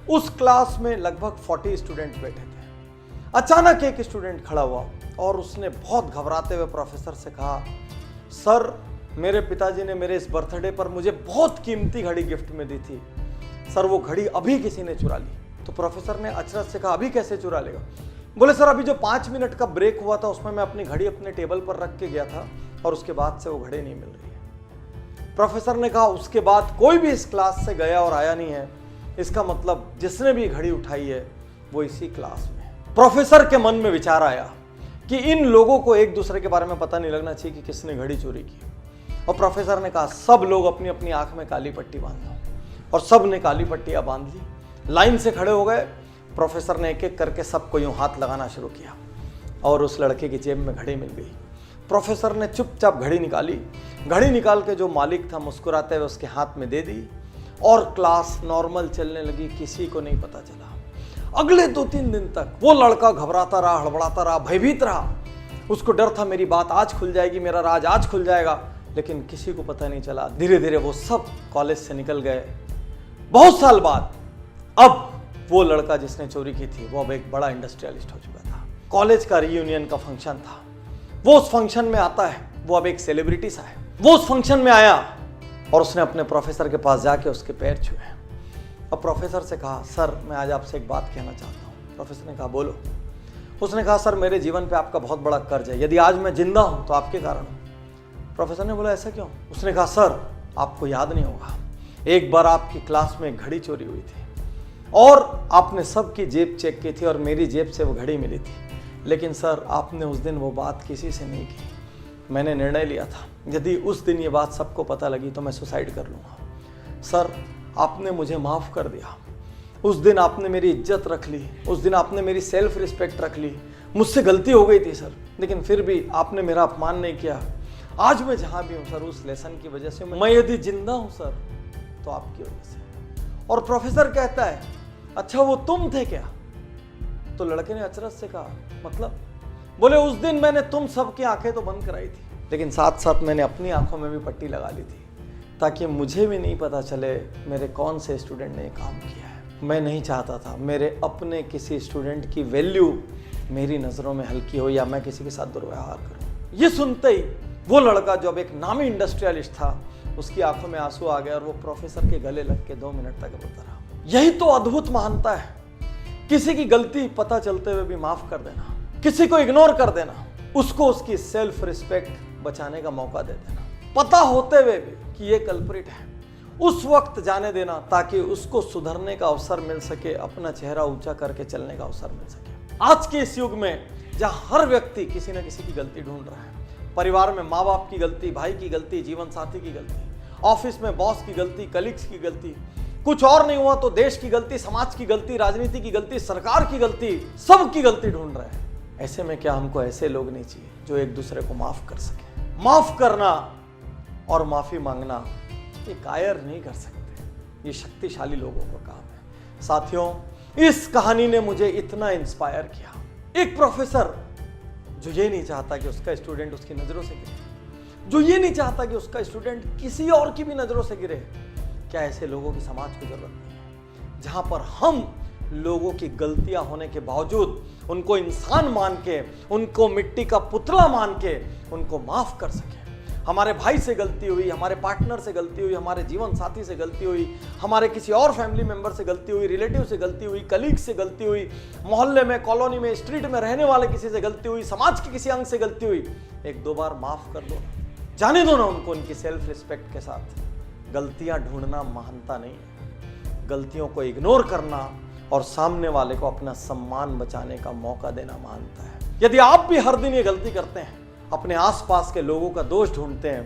उस क्लास में लगभग 40 स्टूडेंट बैठे थे। अचानक एक स्टूडेंट खड़ा हुआ और उसने बहुत घबराते हुए प्रोफेसर से कहा, सर मेरे पिताजी ने मेरे इस बर्थडे पर मुझे बहुत कीमती घड़ी गिफ्ट में दी थी, सर वो घड़ी अभी किसी ने चुरा ली। तो प्रोफेसर ने अचरज से कहा, अभी कैसे चुरा लेगा? बोले सर अभी जो 5 मिनट का ब्रेक हुआ था उसमें मैं अपनी घड़ी अपने टेबल पर रख के गया था और उसके बाद से वो घड़ी नहीं मिल रही है। प्रोफेसर ने कहा, उसके बाद कोई भी इस क्लास से गया और आया नहीं है, इसका मतलब जिसने भी घड़ी उठाई है वो इसी क्लास में है। प्रोफेसर के मन में विचार आया कि इन लोगों को एक दूसरे के बारे में पता नहीं लगना चाहिए कि किसने घड़ी चोरी की। और प्रोफेसर ने कहा, सब लोग अपनी अपनी आंख में काली पट्टी बांध लो। और सब ने काली पट्टियां बांध ली, लाइन से खड़े हो गए। प्रोफेसर ने एक एक करके सबको यूं हाथ लगाना शुरू किया और उस लड़के की जेब में घड़ी मिल गई। प्रोफेसर ने चुपचाप घड़ी निकाली, घड़ी निकाल के जो मालिक था मुस्कुराते हुए उसके हाथ में दे दी और क्लास नॉर्मल चलने लगी, किसी को नहीं पता चला। अगले 2-3 दिन तक वो लड़का घबराता रहा, हड़बड़ाता रहा, भयभीत रहा। उसको डर था मेरी बात आज खुल जाएगी, मेरा राज आज खुल जाएगा, लेकिन किसी को पता नहीं चला। धीरे धीरे वो सब कॉलेज से निकल गए। बहुत साल बाद अब वो लड़का जिसने चोरी की थी वो अब एक बड़ा इंडस्ट्रियलिस्ट हो चुका था। कॉलेज का रीयूनियन का फंक्शन था, वो उस फंक्शन में आता है, वो अब एक सेलिब्रिटी सा है। वो उस फंक्शन में आया और उसने अपने प्रोफेसर के पास जाके उसके पैर छुए और प्रोफेसर से कहा, सर मैं आज आपसे एक बात कहना चाहता हूँ। प्रोफेसर ने कहा, बोलो। उसने कहा, सर मेरे जीवन पे आपका बहुत बड़ा कर्ज है, यदि आज मैं जिंदा हूँ तो आपके कारण हूँ। प्रोफेसर ने बोला, ऐसा क्यों? उसने कहा, सर आपको याद नहीं होगा, एक बार आपकी क्लास में एक घड़ी चोरी हुई थी और आपने सबकी जेब चेक की थी और मेरी जेब से वो घड़ी मिली थी, लेकिन सर आपने उस दिन वो बात किसी से नहीं की। मैंने निर्णय लिया था यदि उस दिन ये बात सबको पता लगी तो मैं सुसाइड कर लूँगा। सर आपने मुझे माफ़ कर दिया, उस दिन आपने मेरी इज्जत रख ली, उस दिन आपने मेरी सेल्फ रिस्पेक्ट रख ली। मुझसे गलती हो गई थी सर, लेकिन फिर भी आपने मेरा अपमान नहीं किया। आज मैं जहाँ भी हूँ सर उस लेसन की वजह से मैं यदि जिंदा हूँ सर तो आपकी वजह से। और प्रोफेसर कहता है, अच्छा वो तुम थे क्या? तो लड़के ने अचरज से कहा, मतलब? बोले, उस दिन मैंने तुम सबकी आंखें तो बंद कराई थी, लेकिन साथ साथ मैंने अपनी आंखों में भी पट्टी लगा ली थी ताकि मुझे भी नहीं पता चले मेरे कौन से स्टूडेंट ने ये काम किया है। मैं नहीं चाहता था मेरे अपने किसी स्टूडेंट की वैल्यू मेरी नज़रों में हल्की हो या मैं किसी के साथ दुर्व्यवहार करूँ। ये सुनते ही वो लड़का जो अब एक नामी इंडस्ट्रियलिस्ट था उसकी आंखों में आंसू आ गया और वो प्रोफेसर के गले लग के 2 मिनट तक रोता रहा। यही तो अद्भुत महानता है, किसी की गलती पता चलते हुए भी माफ कर देना, किसी को इग्नोर कर देना, उसको उसकी सेल्फ रिस्पेक्ट बचाने का मौका दे देना, पता होते हुए भी कि ये कल्प्रिट है उस वक्त जाने देना ताकि उसको सुधरने का अवसर मिल सके, अपना चेहरा ऊंचा करके चलने का अवसर मिल सके। आज के इस युग में जहां हर व्यक्ति किसी न किसी की गलती ढूंढ रहा है, परिवार में माँ बाप की गलती, भाई की गलती, जीवन साथी की गलती, ऑफिस में बॉस की गलती, कलीग्स की गलती, कुछ और नहीं हुआ तो देश की गलती, समाज की गलती, राजनीति की गलती, सरकार की गलती, सबकी गलती ढूंढ रहे हैं। ऐसे में क्या हमको ऐसे लोग नहीं चाहिए जो एक दूसरे को माफ कर सके? माफ करना और माफी मांगना ये कायर नहीं कर सकते, ये शक्तिशाली लोगों का काम है। साथियों, इस कहानी ने मुझे इतना इंस्पायर किया। एक प्रोफेसर जो ये नहीं चाहता कि उसका स्टूडेंट उसकी नजरों से गिरे, जो ये नहीं चाहता कि उसका स्टूडेंट किसी और की भी नजरों से गिरे, क्या ऐसे लोगों की समाज को जरूरत नहीं है? जहां पर हम लोगों की गलतियां होने के बावजूद उनको इंसान मान के, उनको मिट्टी का पुतला मान के उनको माफ कर सके। हमारे भाई से गलती हुई, हमारे पार्टनर से गलती हुई, हमारे जीवन साथी से गलती हुई, हमारे किसी और फैमिली मेंबर से गलती हुई, रिलेटिव से गलती हुई, कलीग से गलती हुई, मोहल्ले में, कॉलोनी में, स्ट्रीट में रहने वाले किसी से गलती हुई, समाज के किसी अंग से गलती हुई, 1-2 बार माफ कर दो, जाने दो ना उनको उनकी सेल्फ रिस्पेक्ट के साथ। गलतियां ढूंढना महानता नहीं है, गलतियों को इग्नोर करना और सामने वाले को अपना सम्मान बचाने का मौका देना महानता है। यदि आप भी हर दिन ये गलती करते हैं, अपने आसपास के लोगों का दोष ढूंढते हैं,